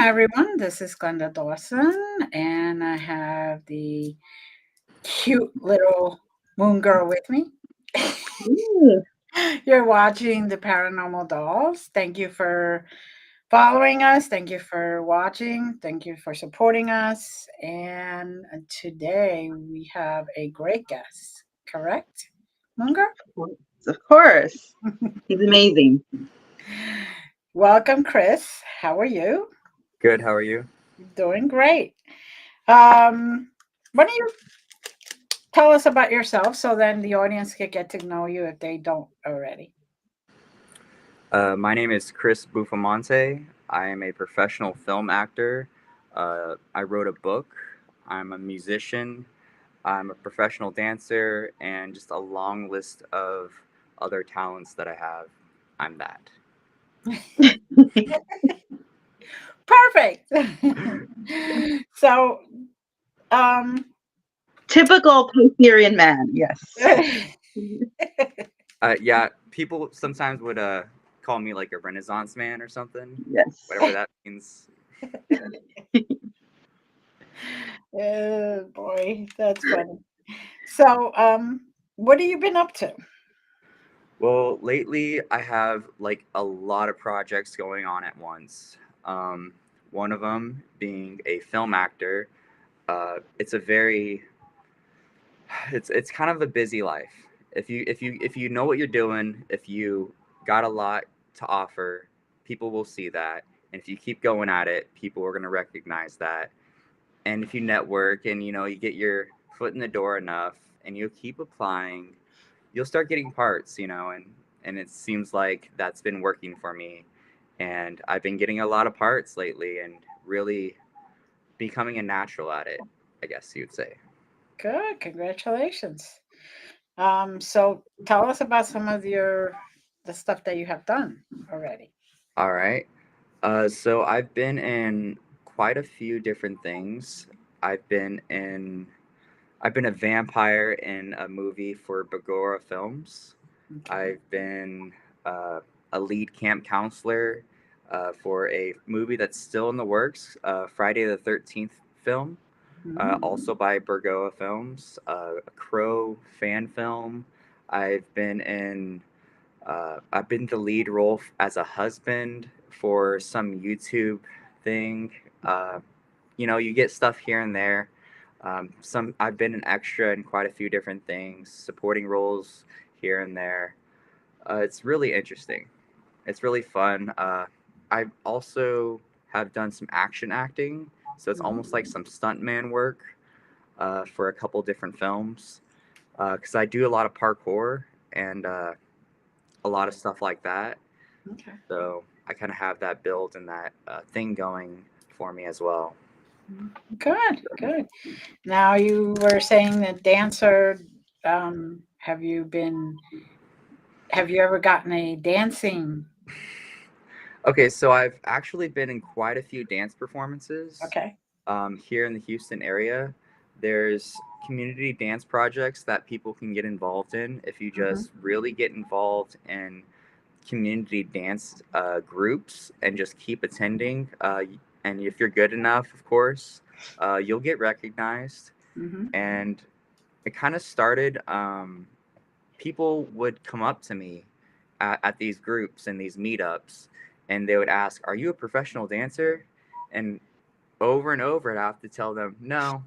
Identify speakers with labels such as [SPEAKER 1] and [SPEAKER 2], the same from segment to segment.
[SPEAKER 1] Hi, everyone. This is Glenda Dawson, and I have the cute little moon girl with me.
[SPEAKER 2] Ooh,
[SPEAKER 1] You're watching the Paranormal Dolls. Thank you for following us. Thank you for watching. Thank you for supporting us. And today we have a great guest, correct, moon girl?
[SPEAKER 2] of course. He's amazing.
[SPEAKER 1] Welcome, Chris. How are you?
[SPEAKER 3] Good. How are you?
[SPEAKER 1] Doing great. Why don't you tell us about yourself so then the audience can get to know you if they don't already.
[SPEAKER 3] My name is Chris Buffamante. I am a professional film actor. I wrote a book. I'm a musician. I'm a professional dancer, and just a long list of other talents that I have. I'm that.
[SPEAKER 1] Perfect. So, um,
[SPEAKER 2] Typical Pythian man, yes.
[SPEAKER 3] Yeah, people sometimes would call me like a Renaissance man or something,
[SPEAKER 2] Yes.
[SPEAKER 3] whatever that means.
[SPEAKER 1] oh boy, that's funny. So, what have you been up to?
[SPEAKER 3] Well, lately I have like a lot of projects going on at once. Um, One of them being a film actor. It's a very, it's kind of a busy life. If you know what you're doing, if you got a lot to offer, people will see that, and if you keep going at it, people are gonna recognize that. And if you network and you get your foot in the door enough, and you keep applying, you'll start getting parts, and it seems like that's been working for me. And I've been getting a lot of parts lately and really becoming a natural at it, I guess you'd say.
[SPEAKER 1] Good, congratulations. So tell us about some of the stuff that you have done already.
[SPEAKER 3] All right. So I've been in quite a few different things. I've been in I've been a vampire in a movie for Bagora Films.
[SPEAKER 1] Okay.
[SPEAKER 3] I've been uh, a lead camp counselor for a movie that's still in the works, Friday the 13th film,
[SPEAKER 1] Mhm.
[SPEAKER 3] also by Bergoa Films, a Crow fan film. I've been in I've been the lead role as a husband for some YouTube thing. You get stuff here and there. Some I've been an extra in quite a few different things, supporting roles here and there. It's really interesting. It's really fun. I also have done some action acting, so it's almost like
[SPEAKER 1] Mhm.
[SPEAKER 3] some stuntman work for a couple different films. Because I do a lot of parkour and a lot of stuff like that.
[SPEAKER 1] Okay.
[SPEAKER 3] So I kind of have that build and that thing going for me as well.
[SPEAKER 1] Good, good. Now you were saying that dancer. Have you been? Have you ever gotten a dancing?
[SPEAKER 3] Okay, so I've actually been in quite a few dance performances
[SPEAKER 1] Okay.
[SPEAKER 3] here in the Houston area. There's community dance projects that people can get involved in if you
[SPEAKER 1] Hmm.
[SPEAKER 3] just really get involved in community dance groups and just keep attending. And if you're good enough, of course, you'll get recognized.
[SPEAKER 1] Hmm.
[SPEAKER 3] And it kind of started. People would come up to me at these groups and these meetups, and they would ask, "Are you a professional dancer?" And over, I'd have to tell them no.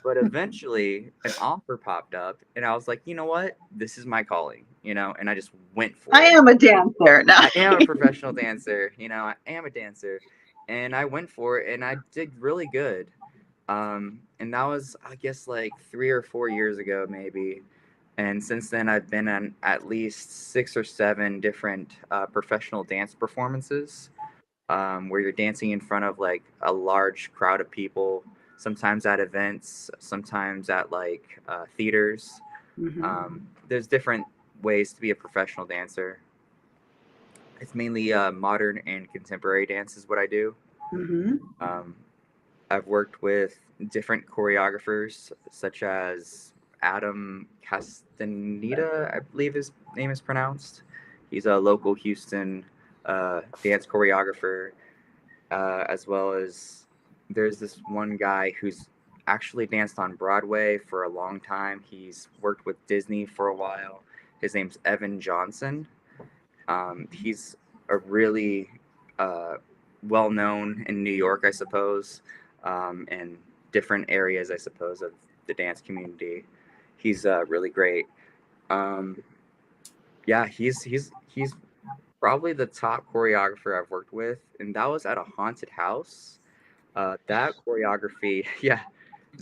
[SPEAKER 3] But eventually, an offer popped up, and I was like, you know what? This is my calling, and I just went for
[SPEAKER 2] I
[SPEAKER 3] it.
[SPEAKER 2] am a dancer. No.
[SPEAKER 3] I am a professional dancer, I am a dancer, and I went for it, and I did really good. And that was, I guess, like 3 or 4 years ago, maybe. And since then, I've been on at least 6 or 7 different professional dance performances where you're dancing in front of like a large crowd of people, sometimes at events, sometimes at like theaters.
[SPEAKER 1] Hmm.
[SPEAKER 3] There's different ways to be a professional dancer. It's mainly modern and contemporary dance is what I do.
[SPEAKER 1] Hmm.
[SPEAKER 3] Um, I've worked with different choreographers such as Adam Castaneda, I believe his name is pronounced. He's a local Houston dance choreographer. as well as there's this one guy who's actually danced on Broadway for a long time. He's worked with Disney for a while. His name's Evan Johnson. He's a really well known in New York, I suppose, and different areas, I suppose, of the dance community. He's really great. Um, yeah, he's probably the top choreographer I've worked with, and that was at a haunted house. That choreography, yeah,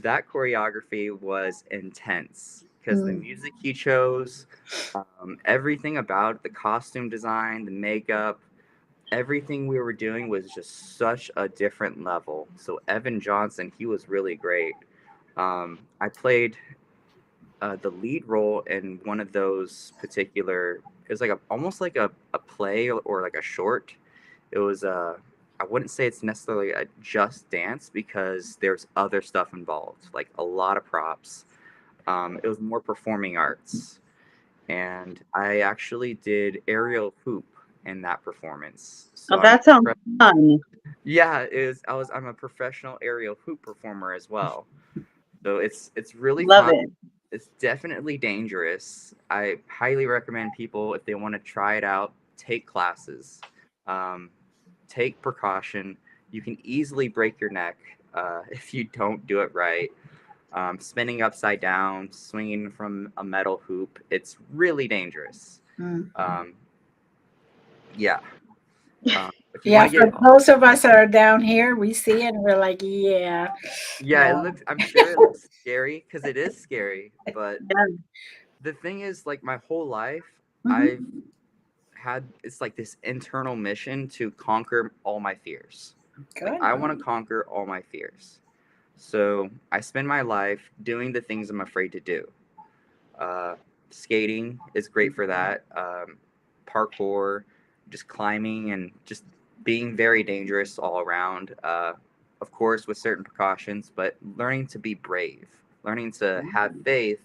[SPEAKER 3] that choreography was intense because the
[SPEAKER 1] Mm.
[SPEAKER 3] music he chose, everything about it, the costume design, the makeup, everything we were doing was just such a different level. So Evan Johnson, he was really great. I played the lead role in one of those particular. It was like almost like a play or like a short. It was I wouldn't say it's necessarily a just dance because there's other stuff involved, like a lot of props. It was more performing arts, and I actually did aerial hoop in that performance.
[SPEAKER 2] Oh,
[SPEAKER 3] So
[SPEAKER 2] that sounds fun.
[SPEAKER 3] yeah, it is. I'm a professional aerial hoop performer as well. So it's really
[SPEAKER 2] Love
[SPEAKER 3] fun.
[SPEAKER 2] it.
[SPEAKER 3] It's definitely dangerous. I highly recommend people, if they want to try it out, take classes. Um, take precaution. You can easily break your neck if you don't do it right. Spinning upside down, swinging from a metal hoop, it's really dangerous.
[SPEAKER 1] Mm.
[SPEAKER 3] Um, yeah. If you want
[SPEAKER 1] Yeah,
[SPEAKER 3] to get,
[SPEAKER 1] for those of us that are down here, we see it and we're like, yeah,
[SPEAKER 3] yeah, it
[SPEAKER 1] no.
[SPEAKER 3] looks, I'm sure it looks scary because it is scary. But
[SPEAKER 2] Yeah.
[SPEAKER 3] the thing is, like, my whole life, I've
[SPEAKER 1] Mhm.
[SPEAKER 3] had, it's like this internal mission to conquer all my fears. Like,
[SPEAKER 1] Good.
[SPEAKER 3] I want to conquer all my fears. So I spend my life doing the things I'm afraid to do. Uh, Skating is great for that. Parkour, just climbing and just being very dangerous all around. Of course, with certain precautions, but learning to be brave, learning to have faith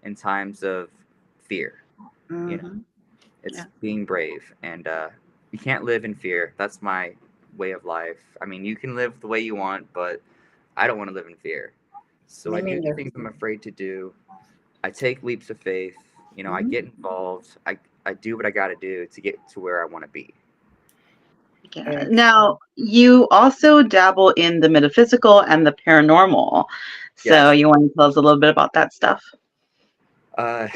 [SPEAKER 3] in times of fear. You know,
[SPEAKER 1] Hmm.
[SPEAKER 3] it's
[SPEAKER 1] Yeah.
[SPEAKER 3] being brave, and you can't live in fear. That's my way of life. I mean, you can live the way you want, but I don't want to live in fear. So
[SPEAKER 1] Me
[SPEAKER 3] I do the
[SPEAKER 1] neither.
[SPEAKER 3] things I'm afraid to do. I take leaps of faith. You know, I
[SPEAKER 1] Mhm.
[SPEAKER 3] get involved. I do what I got to do to get to where I want to be.
[SPEAKER 2] Yeah.
[SPEAKER 1] Very true.
[SPEAKER 2] Now, you also dabble in the metaphysical and the paranormal. So
[SPEAKER 3] Yes.
[SPEAKER 2] you want to tell us a little bit about that stuff?
[SPEAKER 3] Uh,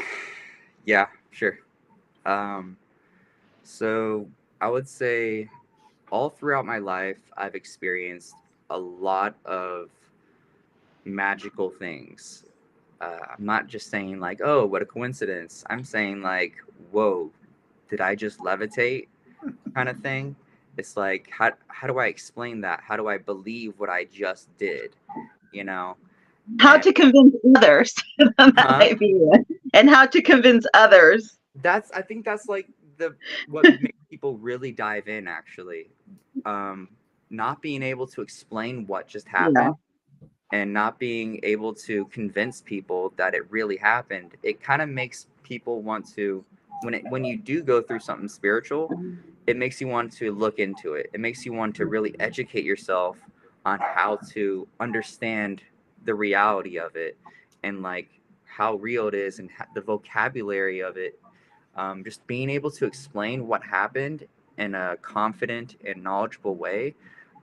[SPEAKER 3] yeah, sure. Um, so I would say all throughout my life, I've experienced a lot of magical things. I'm not just saying like, oh, what a coincidence. I'm saying like, whoa, did I just levitate? Kind of thing. It's like, how do I explain that? How do I believe what I just did? You know,
[SPEAKER 2] How
[SPEAKER 3] and
[SPEAKER 2] to convince others. That
[SPEAKER 3] huh?
[SPEAKER 2] might be it. And how to convince others.
[SPEAKER 3] I think that's like the what makes people really dive in actually. Um, Not being able to explain what just
[SPEAKER 2] Yeah.
[SPEAKER 3] happened and not being able to convince people that it really happened, it kind of makes people want to, when you do go through something spiritual, it makes you want to look into it. It makes you want to really educate yourself on how to understand the reality of it and like how real it is and the vocabulary of it. Just being able to explain what happened in a confident and knowledgeable way,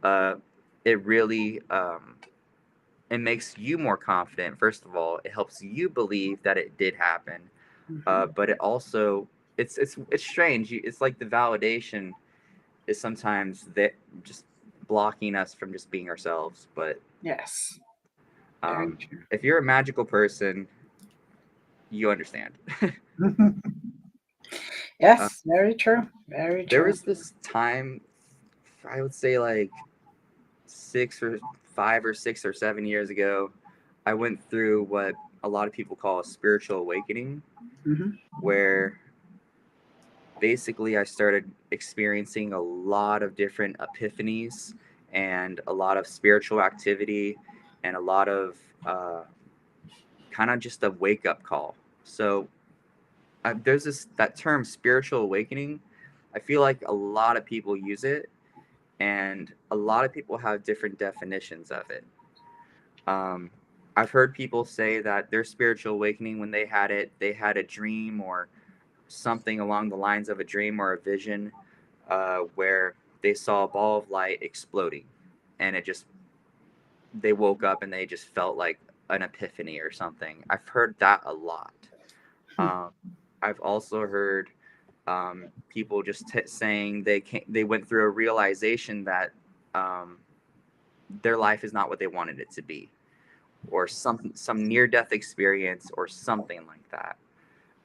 [SPEAKER 3] uh, it really it makes you more confident. First of all, it helps you believe that it did happen,
[SPEAKER 1] Mhm.
[SPEAKER 3] but it also it's strange. It's like the validation is sometimes that just blocking us from just being ourselves. But
[SPEAKER 1] Yes. Very
[SPEAKER 3] um,
[SPEAKER 1] true.
[SPEAKER 3] if you're a magical person, you understand. uh,
[SPEAKER 1] Yes. Very true. Very
[SPEAKER 3] there
[SPEAKER 1] true.
[SPEAKER 3] was this time, I would say like 5 or 6 or 7 years ago, I went through what a lot of people call a spiritual awakening,
[SPEAKER 1] Hmm.
[SPEAKER 3] where basically I started experiencing a lot of different epiphanies and a lot of spiritual activity and a lot of kind of just a wake up call. So there's that term spiritual awakening. I feel like a lot of people use it, and a lot of people have different definitions of it. Um, I've heard people say that their spiritual awakening, when they had a dream or something along the lines of a dream or a vision, where they saw a ball of light exploding, and they woke up and they just felt like an epiphany or something. I've heard that a lot. Um, I've also heard people just saying they went through a realization that um, their life is not what they wanted it to be, or some near death experience or something like that.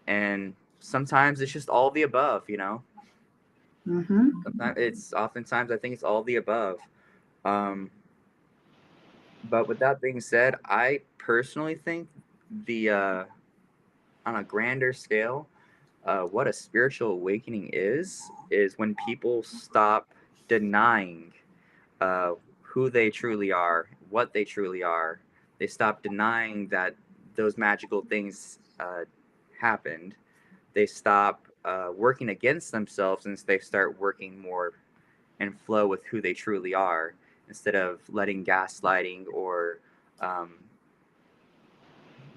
[SPEAKER 3] And sometimes it's just all the above, you know.
[SPEAKER 1] Mm-hmm.
[SPEAKER 3] Sometimes it's oftentimes I think it's all the above. Um, but with that being said, I personally think the on a grander scale, what a spiritual awakening is when people stop denying uh, who they truly are, what they truly are. They stop denying that those magical things happened. They stop working against themselves, and they start working more in flow with who they truly are, instead of letting gaslighting or um,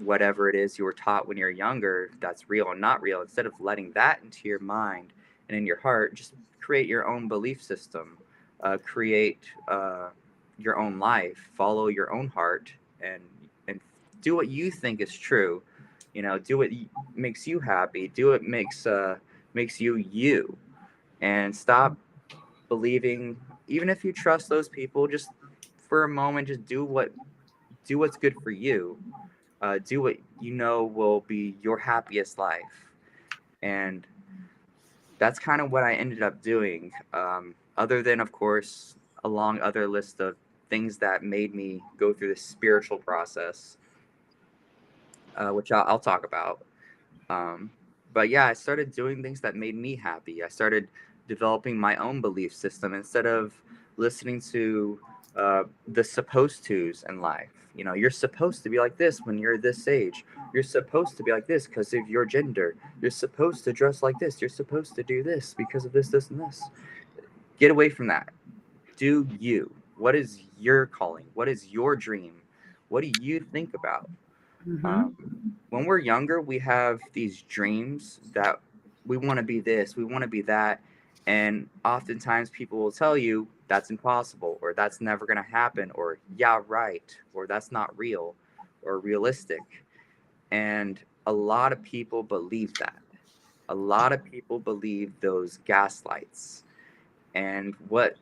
[SPEAKER 3] whatever it is you were taught when you're younger that's real and not real. Instead of letting that into your mind and in your heart, just create your own belief system, create your own life, follow your own heart, and do what you think is true. You know, do what makes you happy. Do what makes you you, and stop believing. Even if you trust those people, just for a moment, just do what's good for you. Do what you know will be your happiest life. And that's kind of what I ended up doing. Other than, of course, a long other list of things that made me go through this spiritual process, which I'll talk about. Um, but yeah, I started doing things that made me happy. I started developing my own belief system instead of listening to the supposed tos in life. You know, you're supposed to be like this when you're this age. You're supposed to be like this because of your gender. You're supposed to dress like this. You're supposed to do this because of this, this, and this. Get away from that. Do you. What is your calling? What is your dream? What do you think about?
[SPEAKER 1] Mm-hmm.
[SPEAKER 3] Um, when we're younger, we have these dreams that we want to be this, we want to be that. And oftentimes people will tell you that's impossible, or that's never going to happen, or yeah, right, or that's not real or realistic. And a lot of people believe that. A lot of people believe those gaslights. And what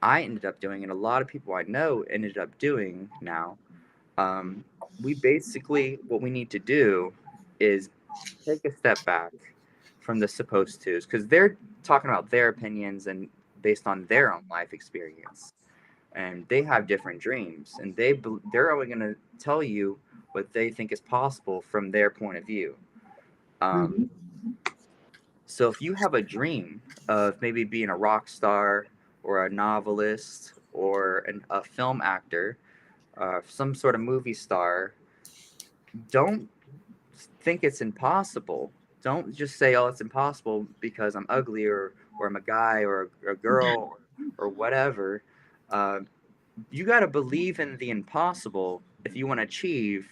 [SPEAKER 3] I ended up doing, and a lot of people I know ended up doing now, um, we basically, what we need to do is take a step back from the supposed tos, because they're talking about their opinions and based on their own life experience, and they have different dreams, and they're only going to tell you what they think is possible from their point of view. Um,
[SPEAKER 1] Mm-hmm.
[SPEAKER 3] so if you have a dream of maybe being a rock star or a novelist or a film actor, some sort of movie star, don't think it's impossible. Don't just say, "Oh, it's impossible because I'm ugly or I'm a guy or a girl or whatever." Uh, you got to believe in the impossible if you want to achieve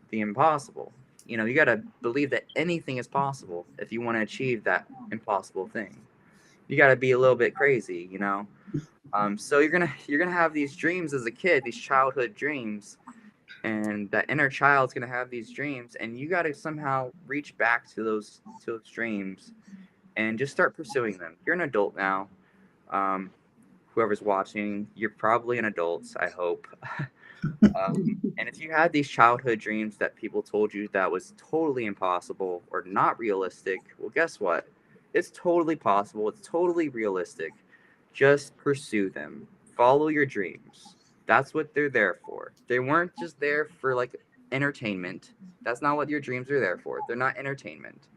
[SPEAKER 3] the impossible. You know, you got to believe that anything is possible if you want to achieve that impossible thing. You got to be a little bit crazy, you know. So you're gonna have these dreams as a kid, these childhood dreams, and that inner child's going to have these dreams, and you got to somehow reach back to those dreams and just start pursuing them. You're an adult now. um, Whoever's watching, you're probably an adult, I hope. And if you had these childhood dreams that people told you that was totally impossible or not realistic, well, guess what? It's totally possible. It's totally realistic. Just pursue them. Follow your dreams. That's what they're there for. They weren't just there for like entertainment. That's not what your dreams are there for. They're not entertainment.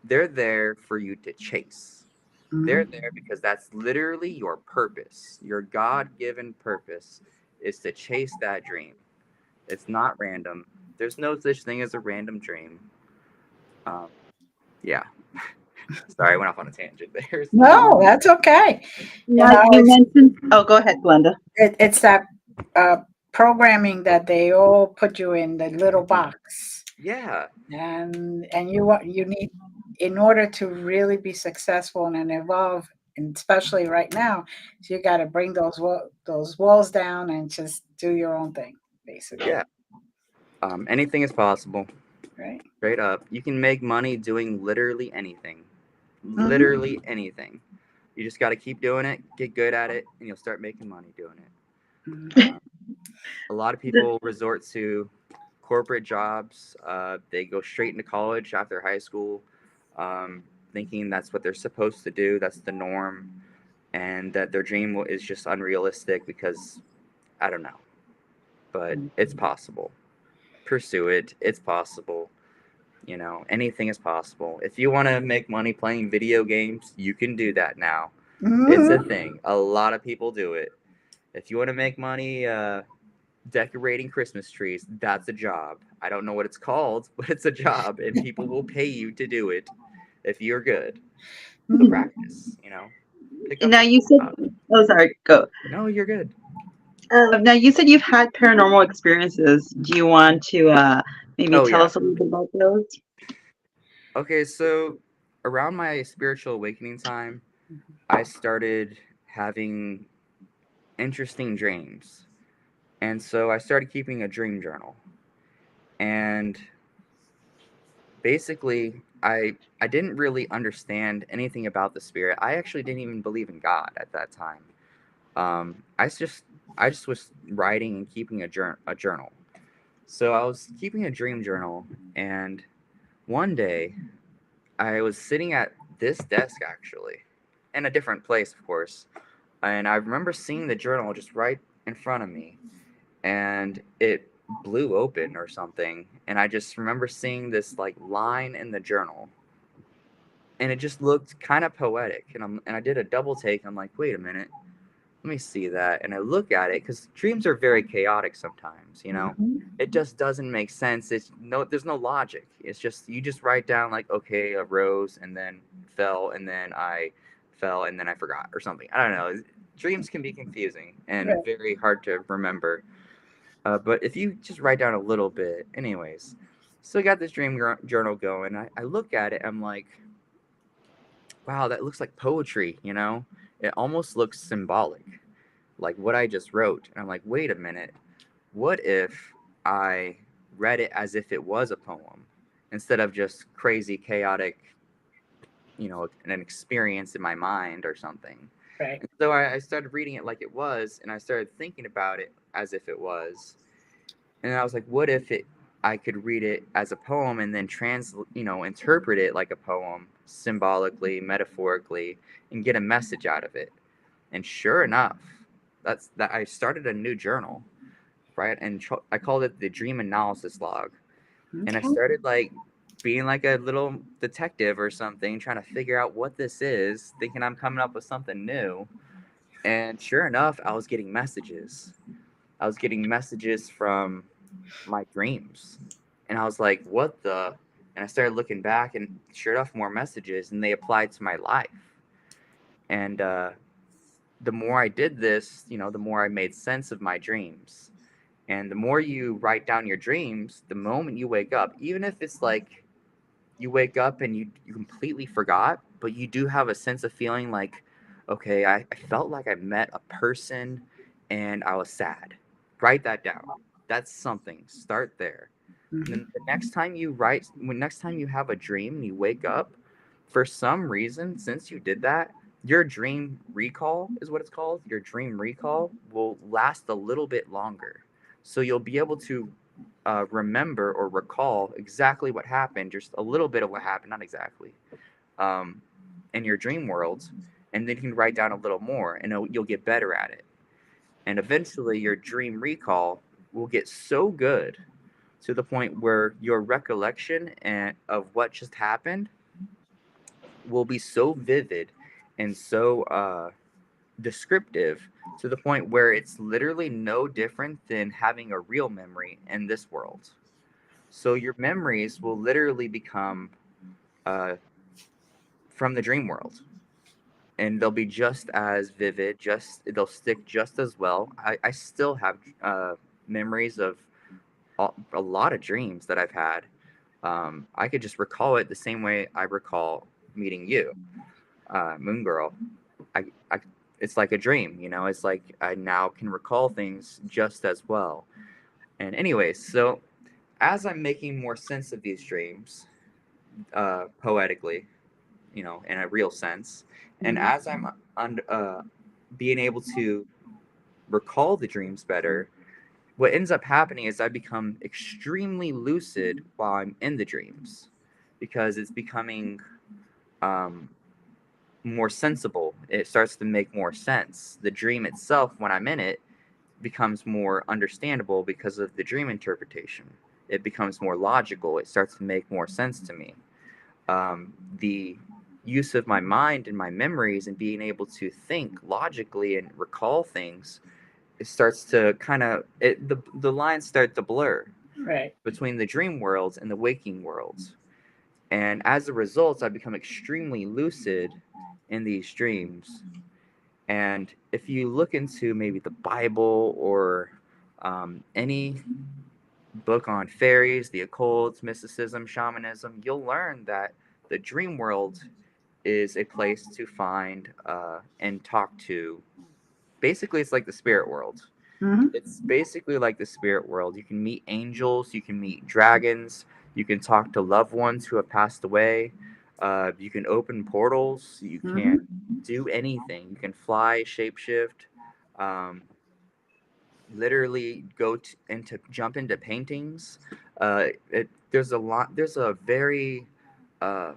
[SPEAKER 3] They're there for you to chase. They're
[SPEAKER 1] Mm-hmm.
[SPEAKER 3] there because that's literally your purpose. Your God given purpose is to chase that dream. It's not random. There's no such thing as a random dream. Um, yeah. Sorry, I went off on a tangent there.
[SPEAKER 1] No, that's okay. You
[SPEAKER 2] Now
[SPEAKER 1] know,
[SPEAKER 2] you mentioned. Oh, go ahead, Glenda.
[SPEAKER 1] it's that uh, programming that they all put you in the little box,
[SPEAKER 3] Yeah,
[SPEAKER 1] and you need, in order to really be successful and evolve, and especially right now, so you got to bring those walls down and just do your own thing, basically,
[SPEAKER 3] yeah. Anything is possible.
[SPEAKER 1] right?
[SPEAKER 3] Straight up, you can make money doing literally anything.
[SPEAKER 1] Hmm.
[SPEAKER 3] Literally anything. You just got to keep doing it, get good at it, and you'll start making money doing it.
[SPEAKER 1] Hmm.
[SPEAKER 3] A lot of people resort to corporate jobs. They go straight into college after high school, thinking that's what they're supposed to do. That's the norm, and that their dream is just unrealistic because I don't know, but it's possible. Pursue it. It's possible. You know, anything is possible. If you want to make money playing video games, you can do that now. It's a
[SPEAKER 1] Hmm.
[SPEAKER 3] thing. A lot of people do it. If you want to make money decorating Christmas trees, that's a job. I don't know what it's called, but it's a job, and people will pay you to do it if you're good. So practice, pick up
[SPEAKER 2] Now
[SPEAKER 3] a
[SPEAKER 2] you said.
[SPEAKER 3] job.
[SPEAKER 2] Oh, sorry. Go.
[SPEAKER 3] No, you're good.
[SPEAKER 2] Now you said you've had paranormal experiences. Do you want to maybe
[SPEAKER 3] Oh,
[SPEAKER 2] tell
[SPEAKER 3] yeah.
[SPEAKER 2] us a little bit about those?
[SPEAKER 3] Okay, so around my spiritual awakening time, I started having interesting dreams. And so I started keeping a dream journal. And basically, I didn't really understand anything about the spirit. I actually didn't even believe in God at that time. Um, I just I just was writing and keeping a journal. So I was keeping a dream journal, and one day I was sitting at this desk actually, in a different place, of course, and I remember seeing the journal just right in front of me, and it blew open or something, and I just remember seeing this like line in the journal, and it just looked kind of poetic, and I did a double take. I'm like, wait a minute, let me see that. And I look at it because dreams are very chaotic sometimes, you know?
[SPEAKER 1] Hmm.
[SPEAKER 3] It just doesn't make sense. There's no logic. It's just, you just write down, like, okay, a rose and then fell and then I fell and then I forgot or something. I don't know. Dreams can be confusing and
[SPEAKER 1] Right.
[SPEAKER 3] very hard to remember. But if you just write down a little bit, anyways. So I got this journal going. I look at it. I'm like, wow, that looks like poetry, you know? It almost looks symbolic, like what I just wrote. And I'm like, wait a minute, what if I read it as if it was a poem instead of just crazy, chaotic, an experience in my mind or something?
[SPEAKER 1] Right.
[SPEAKER 3] And so I started reading it like it was, and I started thinking about it as if it was. And I was like, what if I could read it as a poem and then interpret it like a poem symbolically, metaphorically, and get a message out of it? And sure enough, that's that I started a new journal, right? And I called it the dream analysis log. And I
[SPEAKER 1] Okay.
[SPEAKER 3] started like being like a little detective or something, trying to figure out what this is, thinking I'm coming up with something new. And sure enough, I was getting messages. I was getting messages from my dreams. And I was like, what the? And I started looking back, and sure enough, more messages, and they applied to my life. And the more I did this, the more I made sense of my dreams. And the more you write down your dreams, the moment you wake up, even if it's like you wake up and you completely forgot, but you do have a sense of feeling like, okay, I felt like I met a person and I was sad. Write that down. That's something. Start there. And then
[SPEAKER 1] Hmm.
[SPEAKER 3] the next time next time you have a dream and you wake up, for some reason, since you did that, your dream recall is what it's called. Your dream recall will last a little bit longer. So you'll be able to remember or recall exactly what happened, just a little bit of what happened, not exactly, um, in your dream world. And then you can write down a little more and you'll get better at it. And eventually, your dream recall will get so good to the point where your recollection of what just happened will be so vivid and so descriptive to the point where it's literally no different than having a real memory in this world. So your memories will literally become uh, from the dream world, and they'll be just as vivid, they'll stick just as well. I still have memories of a lot of dreams that I've had. I could just recall it the same way I recall meeting you, Moon Girl. I it's like a dream, you know. It's like I now can recall things just as well. And anyways, so as I'm making more sense of these dreams, poetically, you know, in a real sense, and
[SPEAKER 1] Mhm.
[SPEAKER 3] as I'm being able to recall the dreams better, what ends up happening is I become extremely lucid while I'm in the dreams, because it's becoming um, more sensible. It starts to make more sense. The dream itself, when I'm in it, becomes more understandable because of the dream interpretation. It becomes more logical. It starts to make more sense to me. The use of my mind and my memories and being able to think logically and recall things, it starts to kind of the lines start to blur
[SPEAKER 1] Right.
[SPEAKER 3] between the dream worlds and the waking worlds. And as a result, I become extremely lucid in these dreams. And if you look into maybe the Bible or any book on fairies, the occult, mysticism, shamanism, you'll learn that the dream world is a place to find and talk to. Basically, it's like the spirit world.
[SPEAKER 1] Mhm.
[SPEAKER 3] It's basically like the spirit world. You can meet angels, you can meet dragons, you can talk to loved ones who have passed away. You can open portals. You can
[SPEAKER 1] Mhm.
[SPEAKER 3] do anything. You can fly, shapeshift. Um, Literally into jump into paintings. There's a lot. There's a very uh,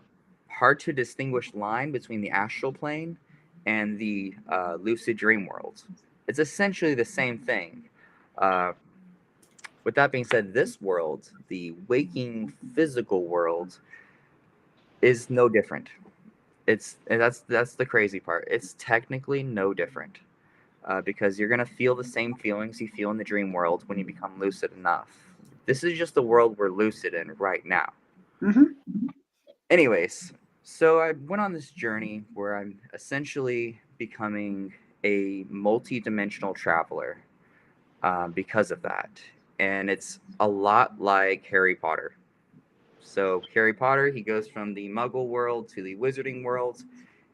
[SPEAKER 3] hard to distinguish line between the astral plane and the lucid dream world. It's essentially the same thing. Uh, with that being said, this world, the waking physical world, is no different. That's the crazy part. It's technically no different, because you're gonna feel the same feelings you feel in the dream world when you become lucid enough. This is just the world we're lucid in right now.
[SPEAKER 1] Mhm.
[SPEAKER 3] Anyways, so I went on this journey where I'm essentially becoming a multi-dimensional traveler, because of that, and it's a lot like Harry Potter. So Harry Potter, he goes from the Muggle world to the Wizarding world,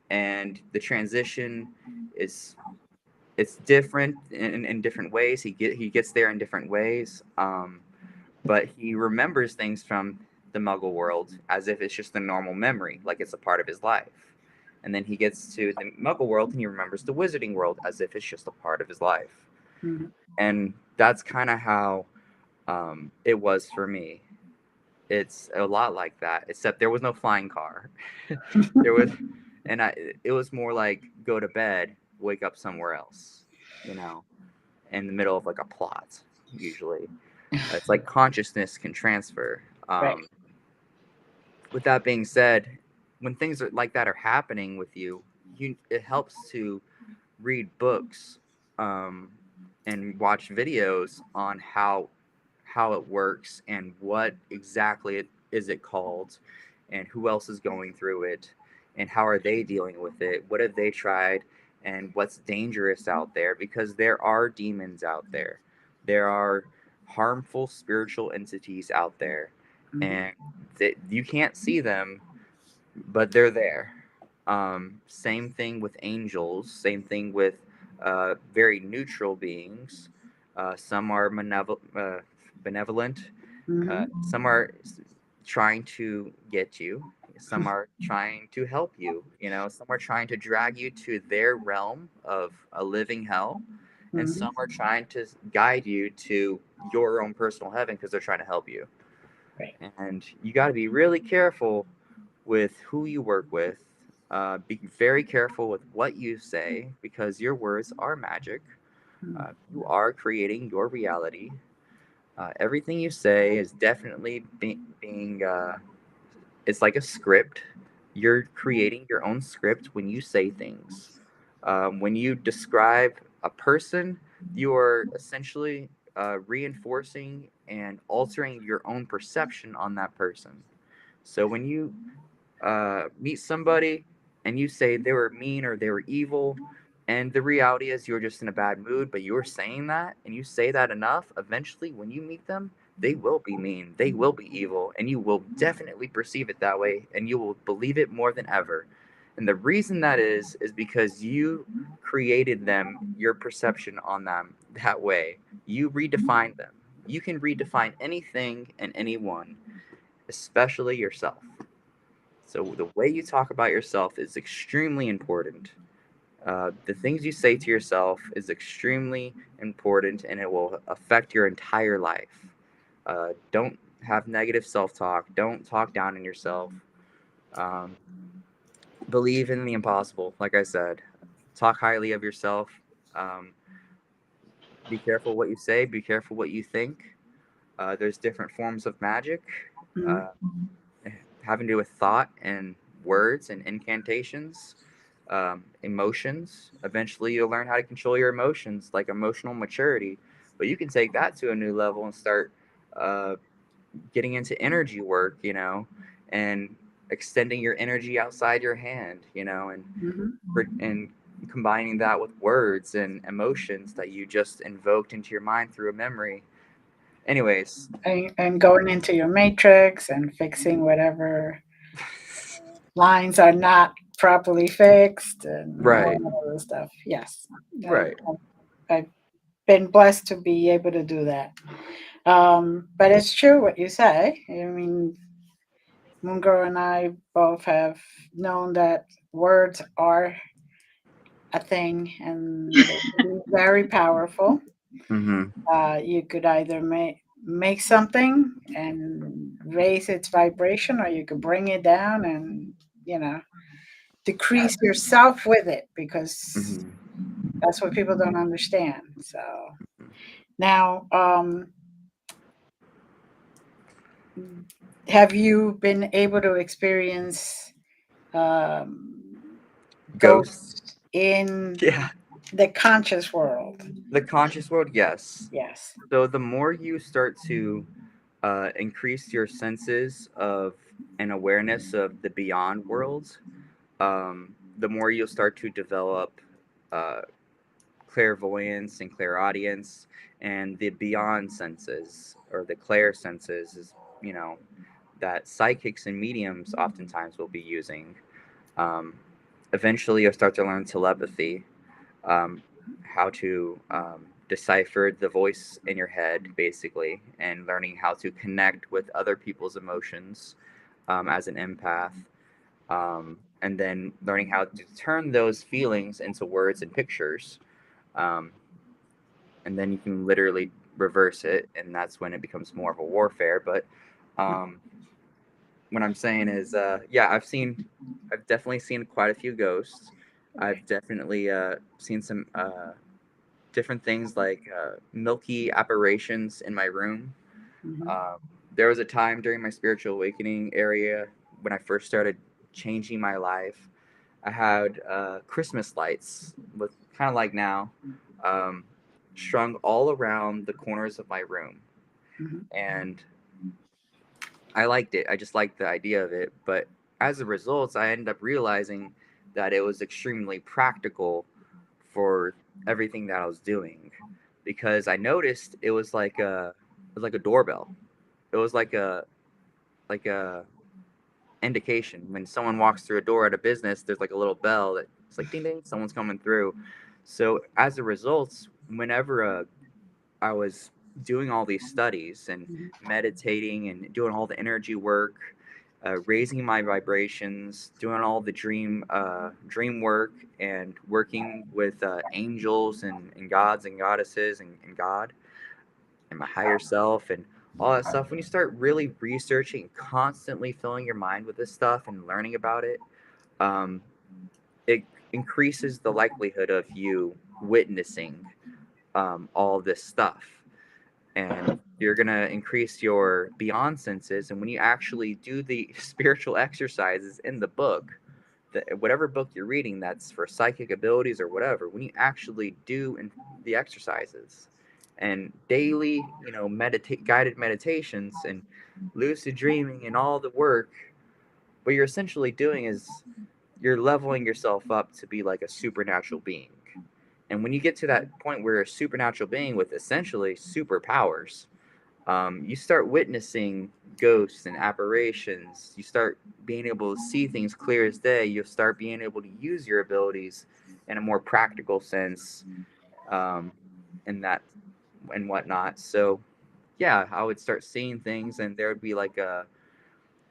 [SPEAKER 3] and the transition is it's different in different ways. He gets there in different ways, but he remembers things from the Muggle world as if it's just a normal memory, like it's a part of his life. And then he gets to the Muggle world and he remembers the Wizarding world as if it's just a part of his life.
[SPEAKER 1] Mhm.
[SPEAKER 3] And that's kind of how it was for me. It's a lot like that, except there was no flying car. There was, and it was more like go to bed, wake up somewhere else, you know, in the middle of like a plot. Usually, it's like consciousness can transfer.
[SPEAKER 1] Right.
[SPEAKER 3] With that being said, when things like that are happening with you, it helps to read books, um, and watch videos on how it works and what exactly is it called, and who else is going through it, and how are they dealing with it, what have they tried, and what's dangerous out there, because there are demons out there, there are harmful spiritual entities out there,
[SPEAKER 1] Mhm.
[SPEAKER 3] and you can't see them, but they're there. Same thing with angels. Same thing with very neutral beings. Some are benevolent.
[SPEAKER 1] Mhm.
[SPEAKER 3] Some are trying to get you. Some are trying to help you. You know, some are trying to drag you to their realm of a living hell, and
[SPEAKER 1] Mhm.
[SPEAKER 3] some are trying to guide you to your own personal heaven because they're trying to help you.
[SPEAKER 1] Right.
[SPEAKER 3] And you got to be really careful with who you work with. Be very careful with what you say because your words are magic.
[SPEAKER 1] Mhm.
[SPEAKER 3] You are creating your reality. Everything you say is definitely being. It's like a script. You're creating your own script when you say things. When you describe a person, you are essentially reinforcing and altering your own perception on that person. So when you meet somebody, and you say they were mean or they were evil, and the reality is you're just in a bad mood, but you're saying that, and you say that enough, eventually when you meet them, they will be mean, they will be evil, and you will definitely perceive it that way, and you will believe it more than ever. And the reason that is because you created them, your perception on them that way. You redefined them. You can redefine anything and anyone, especially yourself. So the way you talk about yourself is extremely important. The things you say to yourself is extremely important, and it will affect your entire life. Don't have negative self-talk. Don't talk down on yourself. Um, Believe in the impossible. Like I said, talk highly of yourself. Um, be careful what you say. Be careful what you think. There's different forms of magic.
[SPEAKER 1] Mhm.
[SPEAKER 3] Uh, Having to do with thought and words and incantations, emotions. Eventually, you'll learn how to control your emotions, like emotional maturity. But you can take that to a new level and start uh, getting into energy work, and extending your energy outside your hand, and
[SPEAKER 1] Mhm.
[SPEAKER 3] and combining that with words and emotions that you just invoked into your mind through a memory. Anyways,
[SPEAKER 1] And going into your matrix and fixing whatever lines are not properly fixed and all
[SPEAKER 3] right,
[SPEAKER 1] that other stuff. Yes, I,
[SPEAKER 3] right.
[SPEAKER 1] I've been blessed to be able to do that. But it's true what you say. I mean, Moon and I both have known that words are a thing and they can be very powerful.
[SPEAKER 3] Mm-hmm.
[SPEAKER 1] You could either make something and raise its vibration, or you could bring it down and you know decrease yourself with it because
[SPEAKER 3] Mm-hmm.
[SPEAKER 1] that's what people don't understand. So now, have you been able to experience
[SPEAKER 3] Ghosts.
[SPEAKER 1] ghosts in
[SPEAKER 3] Yeah.
[SPEAKER 1] the conscious world?
[SPEAKER 3] The conscious world, yes.
[SPEAKER 1] Yes.
[SPEAKER 3] So the more you start to increase your senses of and awareness of the beyond world, the more you'll start to develop uh, clairvoyance and clairaudience, and the beyond senses or the clair senses is, you know, that psychics and mediums oftentimes will be using. Um, Eventually, you'll start to learn telepathy, how to decipher the voice in your head, basically, and learning how to connect with other people's emotions as an empath, and then learning how to turn those feelings into words and pictures. Um, and then you can literally reverse it, and that's when it becomes more of a warfare. But um, what I'm saying is, yeah, I've definitely seen quite a few ghosts. I've definitely seen some different things like milky apparitions in my room.
[SPEAKER 1] Mhm.
[SPEAKER 3] Um, there was a time during my spiritual awakening area when I first started changing my life. I had Christmas lights, with kind of like now, um, strung all around the corners of my room,
[SPEAKER 1] Mhm.
[SPEAKER 3] and I liked it. I just liked the idea of it. But as a result, I ended up realizing that it was extremely practical for everything that I was doing, because I noticed it was like a doorbell. It was like a indication when someone walks through a door at a business. There's like a little bell that it's like ding ding, someone's coming through. So as a result, whenever I was doing all these studies and
[SPEAKER 1] Mhm.
[SPEAKER 3] meditating and doing all the energy work, raising my vibrations, doing all the dream work, and working with angels and gods and goddesses and God and my higher self and all that stuff. When you start really researching, constantly filling your mind with this stuff and learning about it, um, it increases the likelihood of you witnessing all this stuff, and you're going to increase your beyond senses. And when you actually do the spiritual exercises in the book, whatever book you're reading that's for psychic abilities or whatever, when you actually do the exercises and daily, meditate guided meditations and lucid dreaming and all the work, what you're essentially doing is you're leveling yourself up to be like a supernatural being. And when you get to that point where you're a supernatural being with essentially superpowers, you start witnessing ghosts and apparitions. You start being able to see things clear as day. You'll start being able to use your abilities in a more practical sense, um, and that and whatnot. So, yeah, I would start seeing things, and there would be like a.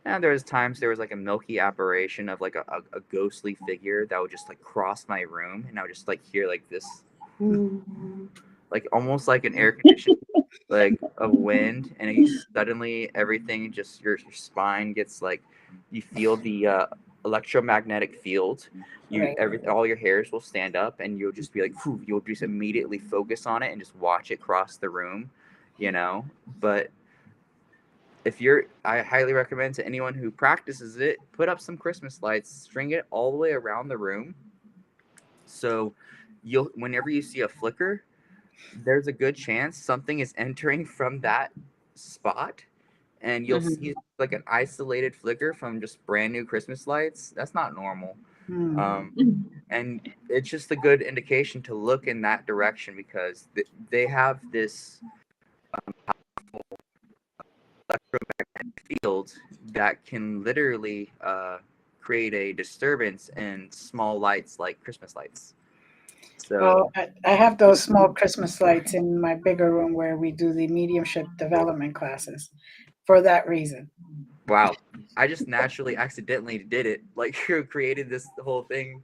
[SPEAKER 3] And there was times there was like a milky apparition of like a ghostly figure that would just like cross my room, and I would just like hear like this, like almost like an air conditioning like of wind, and you suddenly everything just your spine gets like you feel the electromagnetic field. You
[SPEAKER 1] Right.
[SPEAKER 3] every all your hairs will stand up, and you'll just be like, whew, you'll just immediately focus on it and just watch it cross the room, you know. But if you're, I highly recommend to anyone who practices it, put up some Christmas lights, string it all the way around the room, so you'll whenever you see a flicker, there's a good chance something is entering from that spot, and you'll
[SPEAKER 2] Mhm.
[SPEAKER 3] see like an isolated flicker from just brand new Christmas lights. That's not normal.
[SPEAKER 1] Hmm.
[SPEAKER 3] um, and it's just a good indication to look in that direction, because they have this electromagnetic field that can literally create a disturbance in small lights like Christmas lights.
[SPEAKER 1] Well,
[SPEAKER 3] So
[SPEAKER 1] I have those small Christmas lights in my bigger room where we do the mediumship development classes for that reason.
[SPEAKER 3] wow, I just naturally accidentally did it. Like created this whole thing.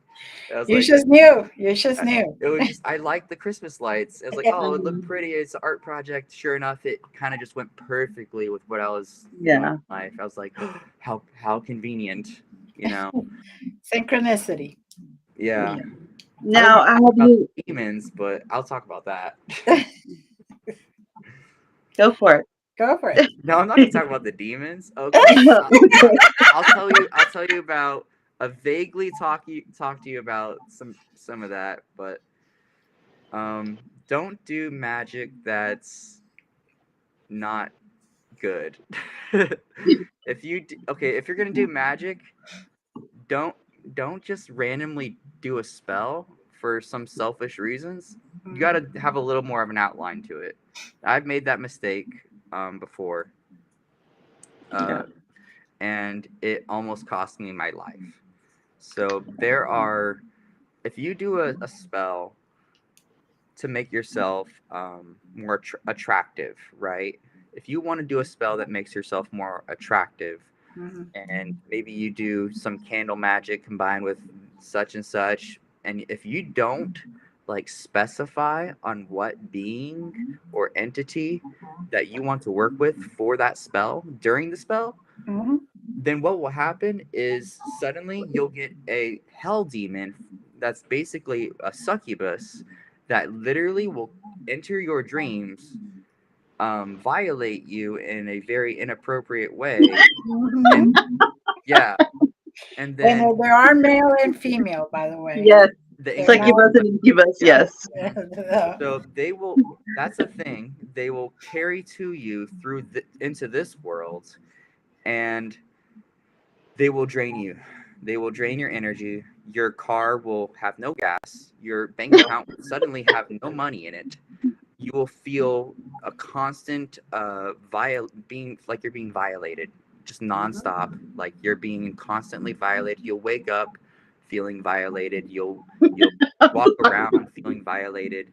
[SPEAKER 3] I was
[SPEAKER 1] You
[SPEAKER 3] like,
[SPEAKER 1] just knew. You just knew.
[SPEAKER 3] it was just I liked the Christmas lights. I was like, oh, it looked
[SPEAKER 2] Mhm.
[SPEAKER 3] pretty. It's an art project. Sure enough, it kind of just went perfectly with what I was doing
[SPEAKER 2] Yeah.
[SPEAKER 3] in life. I was like, how convenient, you know?
[SPEAKER 1] Synchronicity.
[SPEAKER 3] Yeah.
[SPEAKER 2] Yeah.
[SPEAKER 3] I don't
[SPEAKER 2] Now,
[SPEAKER 3] want to
[SPEAKER 2] have
[SPEAKER 3] talk about
[SPEAKER 2] you
[SPEAKER 3] demons, but I'll talk about that.
[SPEAKER 2] go for
[SPEAKER 1] Go for it.
[SPEAKER 2] it?
[SPEAKER 3] No, I'm not going to talk about the demons. Okay, I'll tell you about a vaguely talk to you about some of that, but don't do magic that's not good. If you're gonna do magic, don't don't just randomly do a spell for some selfish reasons. You got to have a little more of an outline to it. I've made that mistake before,
[SPEAKER 2] Yeah.
[SPEAKER 3] uh, and it almost cost me my life. So there are, if you do a spell to make yourself more attractive, right? If you want to do a spell that makes yourself more attractive,
[SPEAKER 1] Mhm.
[SPEAKER 3] and maybe you do some candle magic combined with such and such, and if you don't like specify on what being or entity that you want to work with for that spell during the spell,
[SPEAKER 1] Mhm.
[SPEAKER 3] then what will happen is suddenly you'll get a hell demon that's basically a succubus that literally will enter your dreams, violate you in a very inappropriate way, and
[SPEAKER 1] Mhm.
[SPEAKER 3] yeah, and
[SPEAKER 1] And
[SPEAKER 3] then
[SPEAKER 1] there are male and female, by the way.
[SPEAKER 2] Yes.
[SPEAKER 3] the
[SPEAKER 1] They're not.
[SPEAKER 2] Succubus and incubus.
[SPEAKER 3] yeah,
[SPEAKER 2] Yes.
[SPEAKER 3] so they will. That's a thing. They will carry to you through into this world, and they will drain you. They will drain your energy. Your car will have no gas. Your bank account will suddenly have no money in it. You will feel a constant being like you're being violated, just nonstop. Like you're being constantly violated. You'll wake up feeling violated. You'll walk around feeling violated.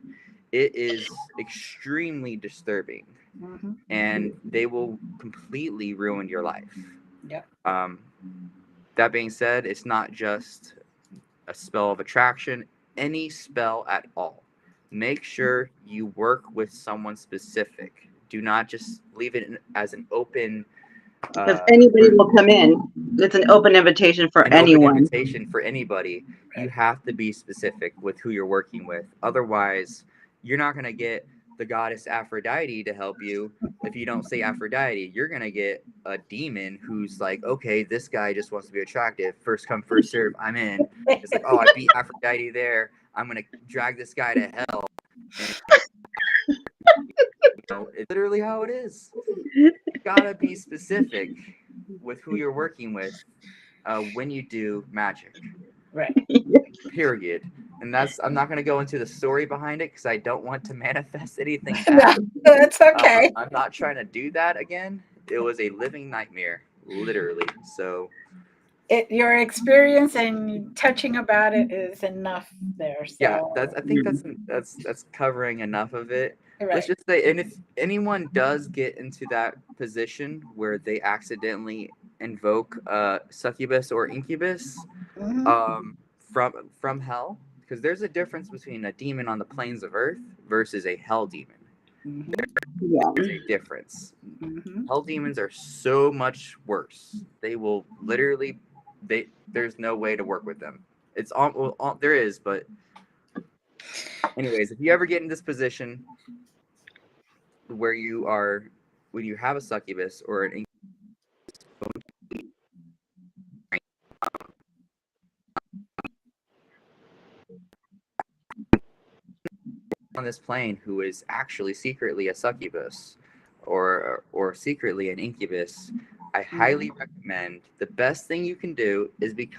[SPEAKER 3] It is extremely disturbing,
[SPEAKER 1] Mhm.
[SPEAKER 3] and they will completely ruin your life.
[SPEAKER 1] Yep.
[SPEAKER 3] Um, that being said, it's not just a spell of attraction, any spell at all. Make sure you work with someone specific. Do not just leave it as
[SPEAKER 2] Because
[SPEAKER 3] uh,
[SPEAKER 2] anybody
[SPEAKER 3] for
[SPEAKER 2] will come in. It's an open invitation for
[SPEAKER 3] an open
[SPEAKER 2] anyone.
[SPEAKER 3] invitation for anybody. You
[SPEAKER 1] Right.
[SPEAKER 3] have to be specific with who you're working with. Otherwise, you're not going to get the goddess Aphrodite to help you. If you don't say Aphrodite, you're going to get a demon who's like, okay, this guy just wants to be attractive. First come, first serve. I'm in. It's like, oh, I beat Aphrodite there. I'm going to drag this guy to hell. And, it's literally how it is. You got to be specific with who you're working with when you do magic.
[SPEAKER 1] Right.
[SPEAKER 3] Period. And I'm not going to go into the story behind it because I don't want to manifest anything
[SPEAKER 1] Yeah,
[SPEAKER 3] bad.
[SPEAKER 1] that's okay.
[SPEAKER 3] I'm not trying to do that again. It was a living nightmare, literally. So
[SPEAKER 1] Your experience and touching about it is enough there.
[SPEAKER 3] yeah,
[SPEAKER 1] So,
[SPEAKER 3] I think that's covering enough of it. Let's
[SPEAKER 1] right.
[SPEAKER 3] just say, and if anyone does get into that position where they accidentally invoke succubus or incubus,
[SPEAKER 1] Hmm.
[SPEAKER 3] from hell, because there's a difference between a demon on the plains of earth versus a hell demon.
[SPEAKER 1] Hmm.
[SPEAKER 2] Yeah.
[SPEAKER 3] There's a difference.
[SPEAKER 1] Hmm.
[SPEAKER 3] Hell demons are so much worse. They will literally, there's no way to work with them. It's there is, but anyways, if you ever get in this position where you are, when you have a succubus or an on this plane who is actually secretly a succubus or secretly an incubus, I
[SPEAKER 1] Hmm.
[SPEAKER 3] highly recommend the best thing you can do is get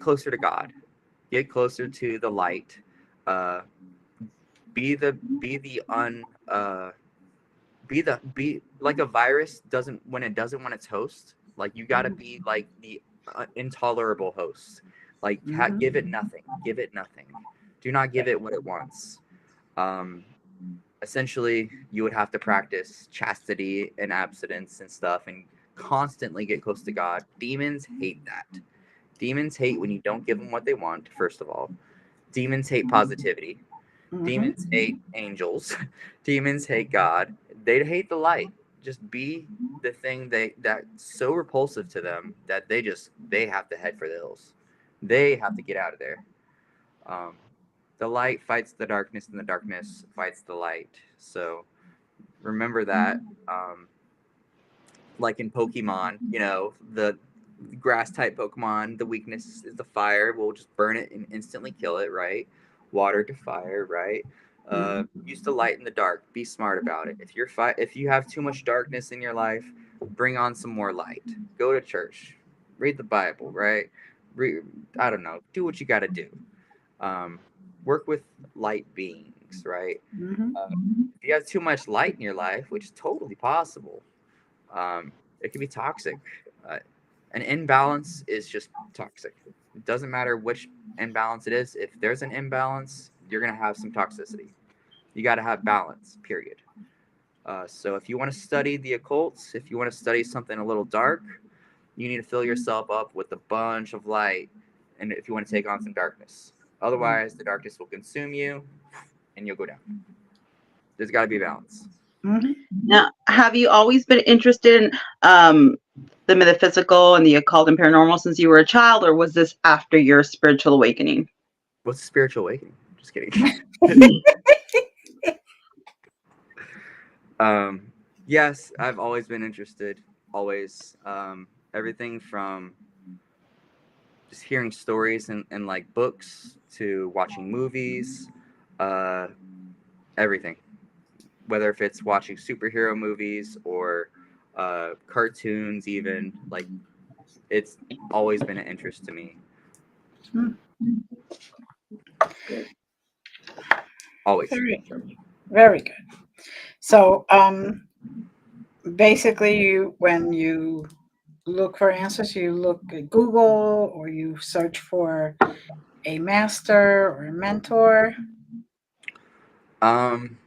[SPEAKER 3] closer to God, get closer to the light, uh, be the un be like a virus doesn't when it doesn't want its host. Like you got to be like the intolerable host. Like
[SPEAKER 1] Hmm.
[SPEAKER 3] give it nothing. Give it nothing. Do not give
[SPEAKER 1] Right.
[SPEAKER 3] it what it wants. Um, Essentially, you would have to practice chastity and abstinence and stuff, and constantly get close to God. Demons hate that. Demons hate when you don't give them what they want. First of all, demons hate positivity.
[SPEAKER 1] Hmm.
[SPEAKER 3] Demons hate angels. Demons hate God. They hate the light. Just be the thing that's so repulsive to them that they have to head for the hills. They have to get out of there. Um, the light fights the darkness, and the darkness fights the light. So remember that. Like in Pokemon, the grass type Pokemon, the weakness is the fire. We'll just burn it and instantly kill it, right? Water to fire, right?
[SPEAKER 1] Hmm.
[SPEAKER 3] Use the light in the dark. Be smart about it. If you have too much darkness in your life, bring on some more light. Go to church, read the Bible, right? Re- I don't know. Do what you got to do. Um, Work with light beings, right?
[SPEAKER 1] Hmm.
[SPEAKER 3] Uh, if you have too much light in your life, which is totally possible, um, it can be toxic. Uh, an imbalance is just toxic. It doesn't matter which imbalance it is. If there's an imbalance, you're going to have some toxicity. You got to have balance, period. So if you want to study the occults, if you want to study something a little dark, you need to fill yourself up with a bunch of light. And if you want to take on some darkness, otherwise the darkness will consume you and you'll go down. There's got to be a balance.
[SPEAKER 1] Hmm.
[SPEAKER 2] Now, have you always been interested in the metaphysical and the occult and paranormal since you were a child, or was this after your spiritual awakening?
[SPEAKER 3] What's spiritual awakening? Just kidding. Um, yes, I've always been interested. Always. Everything from just hearing stories and like books to watching movies, uh, everything. Whether if it's watching superhero movies or cartoons, even like it's always been an interest to me. Always.
[SPEAKER 1] Very, very good. So, basically, when you look for answers, you look at Google or you search for a master or a mentor.
[SPEAKER 3] Um,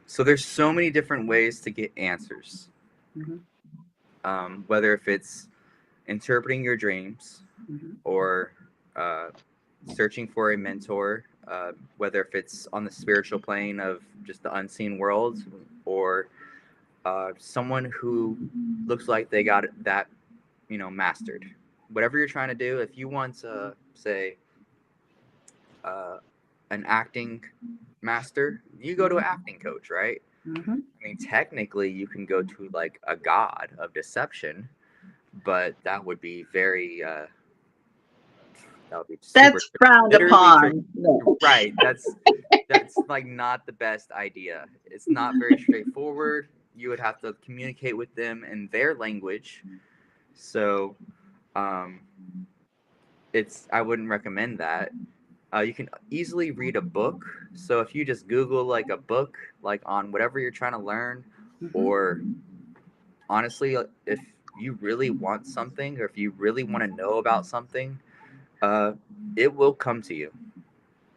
[SPEAKER 3] so there's so many different ways to get answers.
[SPEAKER 1] Hmm.
[SPEAKER 3] Whether if it's interpreting your dreams
[SPEAKER 1] Hmm.
[SPEAKER 3] or uh, searching for a mentor, whether if it's on the spiritual plane of just the unseen world or someone who looks like they got that, mastered. Whatever you're trying to do, if you want to say uh, an acting master, you go to an acting coach, right?
[SPEAKER 1] Hmm.
[SPEAKER 3] I mean, technically, you can go to like a god of deception, but that would be super
[SPEAKER 2] That's frowned
[SPEAKER 3] literally tricky.
[SPEAKER 2] upon. No.
[SPEAKER 3] Right. That's like not the best idea. It's not very straightforward. You would have to communicate with them in their language. So, um, I wouldn't recommend that. You can easily read a book. So if you just Google like a book, like on whatever you're trying to learn,
[SPEAKER 1] Mhm.
[SPEAKER 3] or honestly, if you really want something, or if you really want to know about something, uh, it will come to you.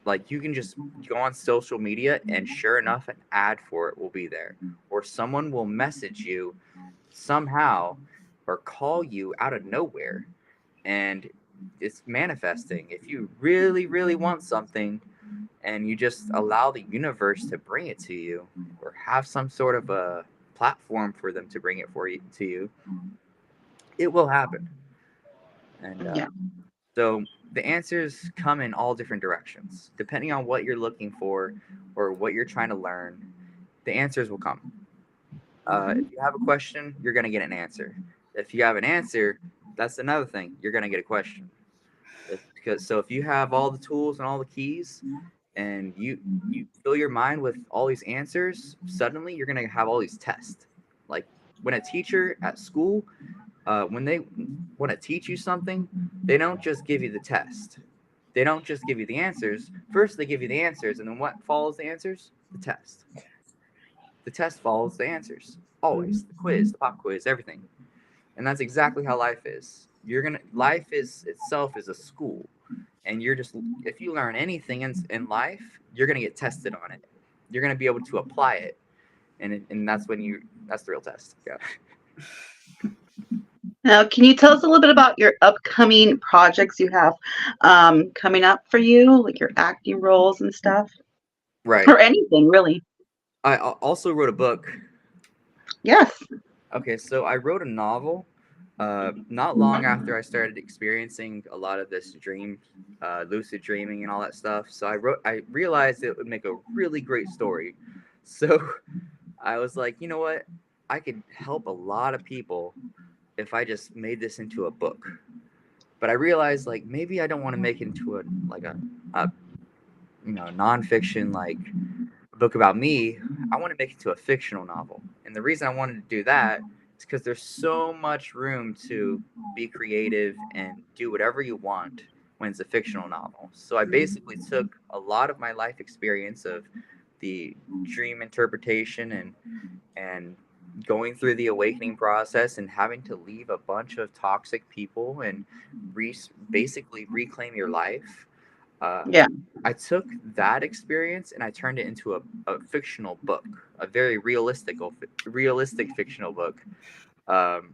[SPEAKER 3] Like you can just go on social media, and sure enough, an ad for it will be there, or someone will message you somehow, or call you out of nowhere, and it's manifesting. If you really, really want something, and you just allow the universe to bring it to you, or have some sort of a platform for them to bring it to you, it will happen. And
[SPEAKER 2] Yeah.
[SPEAKER 3] so the answers come in all different directions, depending on what you're looking for or what you're trying to learn. The answers will come. If you have a question, you're going to get an answer. If you have an answer, that's another thing. You're going to get a question. If you have all the tools and all the keys, and you fill your mind with all these answers, suddenly you're going to have all these tests. Like when a teacher at school, when they want to teach you something, they don't just give you the test. They don't just give you the answers. First, they give you the answers, and then what follows the answers? The test. The test follows the answers. Always. The quiz, the pop quiz, everything. And that's exactly how life is. Life is itself is a school. And you're just if you learn anything in life, you're gonna get tested on it. You're gonna be able to apply it. And that's the real test. Yeah.
[SPEAKER 2] Now, can you tell us a little bit about your upcoming projects you have coming up for you, like your acting roles and stuff,
[SPEAKER 3] Right.
[SPEAKER 2] or anything really?
[SPEAKER 3] Also wrote a book.
[SPEAKER 2] Yes.
[SPEAKER 3] Okay, so I wrote a novel not long after I started experiencing a lot of this lucid dreaming and all that stuff. So I realized it would make a really great story. So I was like, you know what? I could help a lot of people if I just made this into a book. But I realized like maybe I don't want to make it into a nonfiction like book about me. I want to make it to a fictional novel. And the reason I wanted to do that is because there's so much room to be creative and do whatever you want when it's a fictional novel. So I basically took a lot of my life experience of the dream interpretation and going through the awakening process and having to leave a bunch of toxic people and basically reclaim your life. uh,
[SPEAKER 2] Yeah.
[SPEAKER 3] I took that experience and I turned it into a fictional book, a very realistic fictional book. Um,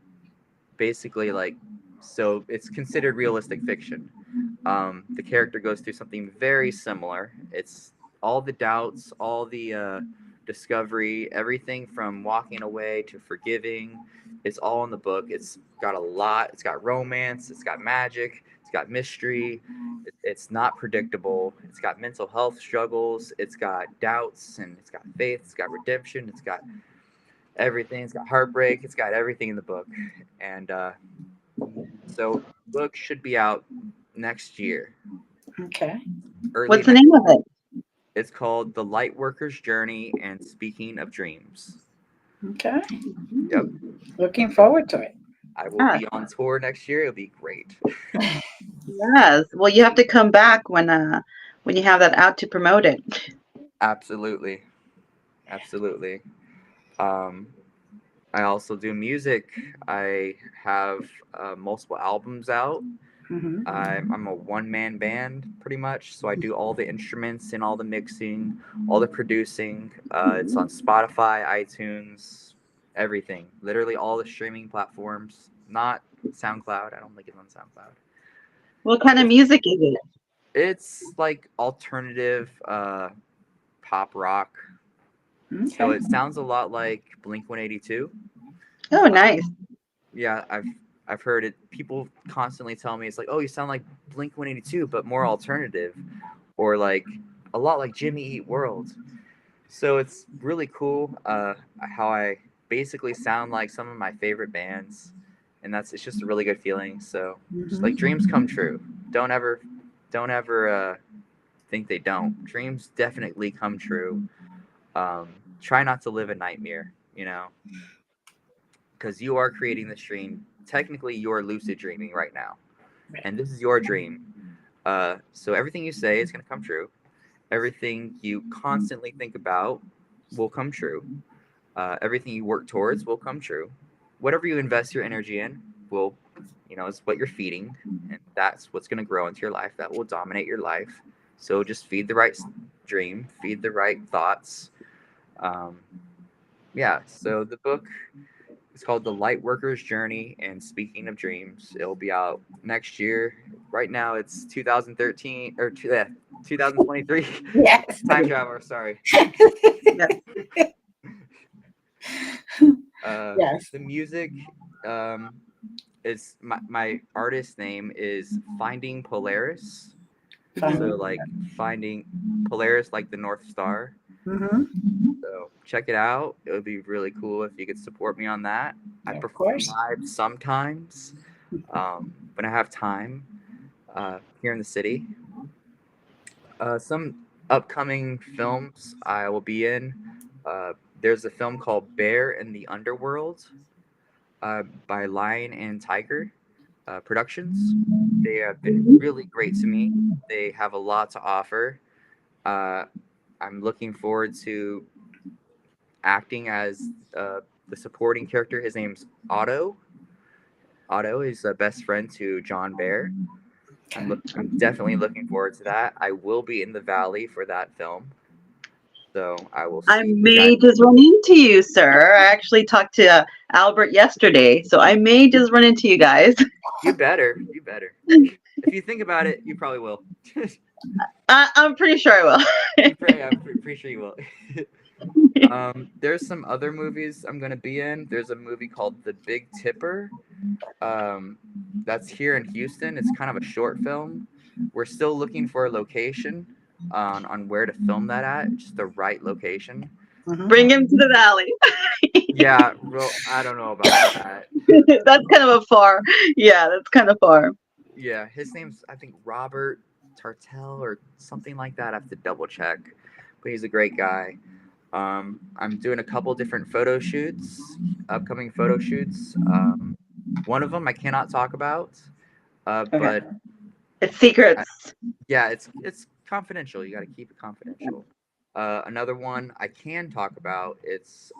[SPEAKER 3] Basically, like, so it's considered realistic fiction. The character goes through something very similar. It's all the doubts, all the discovery, everything from walking away to forgiving. It's all in the book. It's got a lot. It's got romance. It's got magic. It's got mystery. It's not predictable. It's got mental health struggles. It's got doubts, and it's got faith. It's got redemption. It's got everything. It's got heartbreak. It's got everything in the book. And so the book should be out next year,
[SPEAKER 1] Okay.
[SPEAKER 3] early
[SPEAKER 2] What's the
[SPEAKER 3] next.
[SPEAKER 2] name of it?
[SPEAKER 3] It's called The Lightworker's Journey and Speaking of Dreams.
[SPEAKER 1] Okay.
[SPEAKER 3] Yep.
[SPEAKER 1] Looking forward to it.
[SPEAKER 3] I will
[SPEAKER 2] Yeah.
[SPEAKER 3] be on tour next year. It'll be great.
[SPEAKER 2] Yes. Well, you have to come back when you have that out to promote it.
[SPEAKER 3] Absolutely. Absolutely. Um, I also do music. I have multiple albums out.
[SPEAKER 1] Hmm.
[SPEAKER 3] I'm a one man band pretty much. So I do all the instruments and all the mixing, all the producing. It's on Spotify, iTunes, everything. Literally all the streaming platforms. Not SoundCloud. I don't think it's on SoundCloud.
[SPEAKER 2] What kind of
[SPEAKER 3] It's,
[SPEAKER 2] music is it?
[SPEAKER 3] it's like alternative pop rock. So
[SPEAKER 1] Okay.
[SPEAKER 3] it sounds a lot like Blink 182.
[SPEAKER 2] Oh,
[SPEAKER 3] Uh,
[SPEAKER 2] nice.
[SPEAKER 3] yeah, I've heard it. People constantly tell me it's like, oh, you sound like Blink 182, but more alternative, or like a lot like Jimmy Eat World. So it's really cool how I basically sound like some of my favorite bands, and it's just a really good feeling. So just like
[SPEAKER 1] Hmm.
[SPEAKER 3] dreams come true. Don't ever think they don't. Dreams definitely come true. Try not to live a nightmare, because you are creating this dream. Technically, you're lucid dreaming right now. and this is your dream. So everything you say is going to come true. Everything you constantly think about will come true. Everything you work towards will come true. Whatever you invest your energy in will, is what you're feeding, and that's what's going to grow into your life. That will dominate your life. So just feed the right dream, feed the right thoughts. Um, yeah. So the book is called The Light Worker's Journey. And speaking of dreams, it'll be out next year. Right now, it's 2013 or 2023.
[SPEAKER 1] Yes.
[SPEAKER 3] Time traveler. Sorry.
[SPEAKER 2] Yeah.
[SPEAKER 1] Yes.
[SPEAKER 3] The music is my artist name is Finding Polaris.
[SPEAKER 1] Fine.
[SPEAKER 3] So like finding Polaris, like the North Star.
[SPEAKER 1] Mm-hmm.
[SPEAKER 3] So check it out. It would be really cool if you could support me on that. I
[SPEAKER 1] Of
[SPEAKER 3] perform
[SPEAKER 1] course.
[SPEAKER 3] live sometimes when I have time here in the city. Some upcoming films I will be in. Uh, there's a film called Bear in the Underworld by Lion and Tiger Productions. They have been really great to me. They have a lot to offer. Uh, I'm looking forward to acting as the supporting character. His name's Otto. Otto is a best friend to John Bear.
[SPEAKER 1] Okay.
[SPEAKER 3] I'm definitely looking forward to that. I will be in the Valley for that film, so I will
[SPEAKER 2] I
[SPEAKER 3] see you guys.
[SPEAKER 2] may just run into you, sir. I actually talked to Albert yesterday, so I may just run into you guys.
[SPEAKER 3] You better. You better. If you think about it, you probably will.
[SPEAKER 2] I'm pretty sure I will.
[SPEAKER 3] I'm pretty sure you will. There's some other movies I'm gonna be in. There's a movie called The Big Tipper. That's here in Houston. It's kind of a short film. We're still looking for a location on where to film that at, just the right location.
[SPEAKER 1] Mm-hmm.
[SPEAKER 2] Bring him to the valley.
[SPEAKER 3] Yeah, well, I don't know about that.
[SPEAKER 2] That's kind of a far. Yeah, that's kind of far.
[SPEAKER 3] Yeah, his name's I think Robert Tartell or something like that. I have to double check, but he's a great guy. I'm doing a couple different photo shoots, upcoming photo shoots. One of them I cannot talk about,
[SPEAKER 2] Okay.
[SPEAKER 3] but
[SPEAKER 2] It's secrets.
[SPEAKER 3] yeah, it's confidential. You got to keep it confidential. Another one I can talk about. It's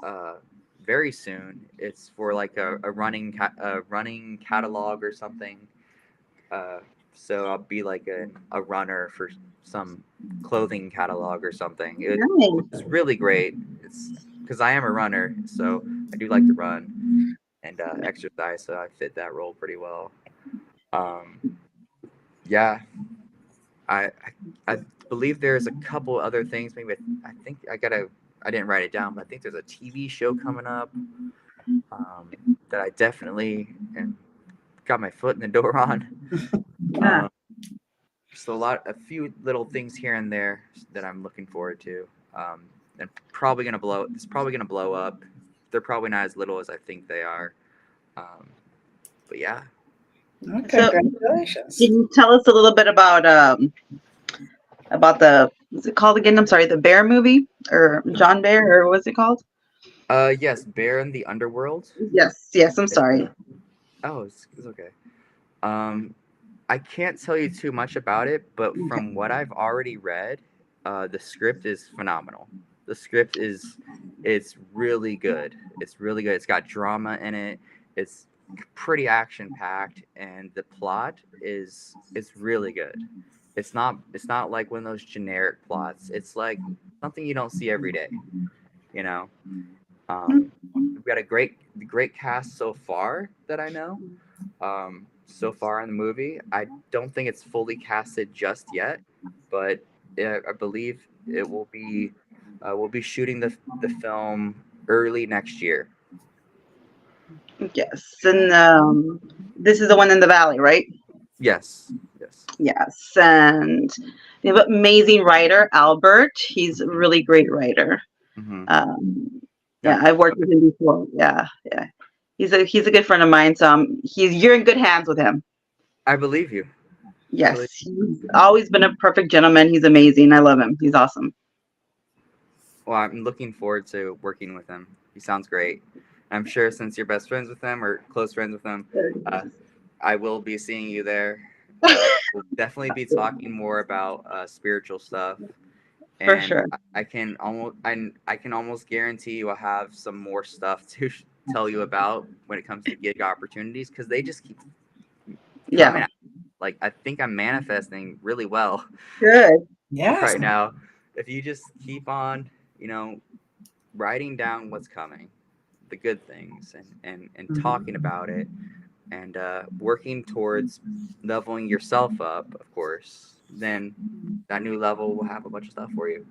[SPEAKER 3] very soon. It's for like a running catalog or something. Uh, so I'll be like a runner for some clothing catalog or something. Which is
[SPEAKER 2] Nice.
[SPEAKER 3] really great. It's because I am a runner, so I do like to run and exercise. So I fit that role pretty well. Um, yeah, I, I believe there's a couple other things. Maybe I think I didn't write it down, but I think there's a TV show coming up that I definitely got my foot in the door on.
[SPEAKER 2] Yeah.
[SPEAKER 3] Just a few little things here and there that I'm looking forward to. And it's probably gonna blow up. They're probably not as little as I think they are. But yeah.
[SPEAKER 1] Okay.
[SPEAKER 2] So,
[SPEAKER 1] Congratulations.
[SPEAKER 2] can you tell us a little bit about the what's it called again? I'm sorry, the Bear movie or John Bear or what's it called?
[SPEAKER 3] Yes, Bear in the Underworld.
[SPEAKER 2] Yes, yes. I'm
[SPEAKER 3] It's,
[SPEAKER 2] sorry.
[SPEAKER 3] it's okay. I can't tell you too much about it, but from what I've already read, the script is phenomenal. The script is it's really good. It's really good. It's got drama in it. It's pretty action packed, and the plot is really good. It's not like one of those generic plots. It's like something you don't see every day. You know, we've got a great cast so far that I know. So far in the movie. I don't think it's fully casted just yet, but I believe it will be. We'll be shooting the film early next year.
[SPEAKER 2] Yes, and this is the one in the valley, right?
[SPEAKER 3] Yes. Yes.
[SPEAKER 2] Yes, and we have an amazing writer, Albert. He's a really great writer.
[SPEAKER 3] Mm-hmm.
[SPEAKER 2] Yeah, I've worked with him before. Yeah, yeah. He's a good friend of mine. So you're in good hands with him.
[SPEAKER 3] I believe you.
[SPEAKER 2] Yes, he's always been a perfect gentleman. He's amazing. I love him. He's awesome.
[SPEAKER 3] Well, I'm looking forward to working with him. He sounds great. I'm sure since you're best friends with him or close friends with him, I will be seeing you there We'll definitely be talking more about spiritual stuff.
[SPEAKER 2] For
[SPEAKER 3] And
[SPEAKER 2] sure.
[SPEAKER 3] I can almost guarantee you I'll have some more stuff to tell you about when it comes to gig opportunities, because they just keep coming
[SPEAKER 2] Yeah.
[SPEAKER 3] at me. Like, I think I'm manifesting really well
[SPEAKER 2] Good.
[SPEAKER 1] Yes.
[SPEAKER 3] right now. If you just keep on, writing down what's coming, the good things, and talking about it, and working towards leveling yourself up, of course, then that new level will have a bunch of stuff for you.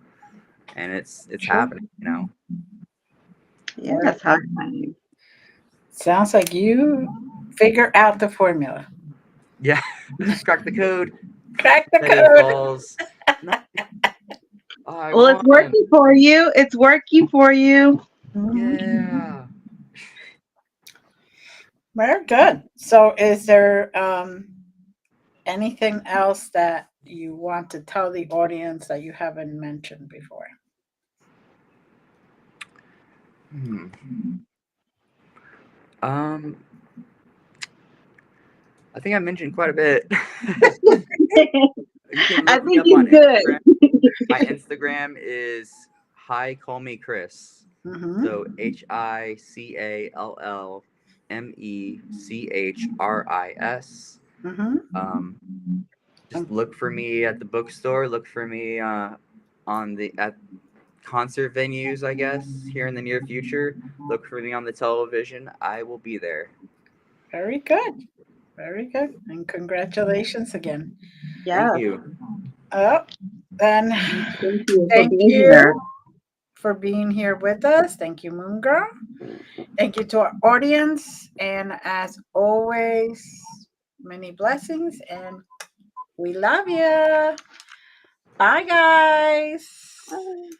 [SPEAKER 3] And it's
[SPEAKER 1] Sure.
[SPEAKER 3] happening,
[SPEAKER 2] Yeah, that's how exciting.
[SPEAKER 1] Sounds like you figure out the formula.
[SPEAKER 3] Yeah. Crack the code.
[SPEAKER 1] Crack the
[SPEAKER 3] Petty
[SPEAKER 1] code.
[SPEAKER 3] falls. No. I
[SPEAKER 2] Well, it's
[SPEAKER 3] won.
[SPEAKER 2] working for you. It's working for you.
[SPEAKER 1] Mhm.
[SPEAKER 3] Yeah.
[SPEAKER 1] Very good. So, is there anything else that you want to tell the audience that you haven't mentioned before?
[SPEAKER 3] Hmm. Um, I think I mentioned quite a bit. You can
[SPEAKER 2] I
[SPEAKER 3] look me
[SPEAKER 2] think
[SPEAKER 3] up on
[SPEAKER 2] it's good.
[SPEAKER 3] Instagram. My Instagram is Hi Call Me Chris.
[SPEAKER 1] Mm-hmm.
[SPEAKER 3] So HICALLMECHRIS.
[SPEAKER 1] Mm-hmm.
[SPEAKER 3] Just look for me at the bookstore. Look for me at concert venues, I guess, here in the near future. Look for me on the television. I will be there.
[SPEAKER 1] Very good. Very good. And congratulations again.
[SPEAKER 2] Yeah.
[SPEAKER 3] Thank you.
[SPEAKER 1] Oh, then
[SPEAKER 2] Thank you for
[SPEAKER 1] thank
[SPEAKER 2] being
[SPEAKER 1] you
[SPEAKER 2] here.
[SPEAKER 1] for being here with us. Thank you, Moon Girl. Thank you to our audience. And as always, many blessings and we love you. Bye, guys.
[SPEAKER 2] Bye.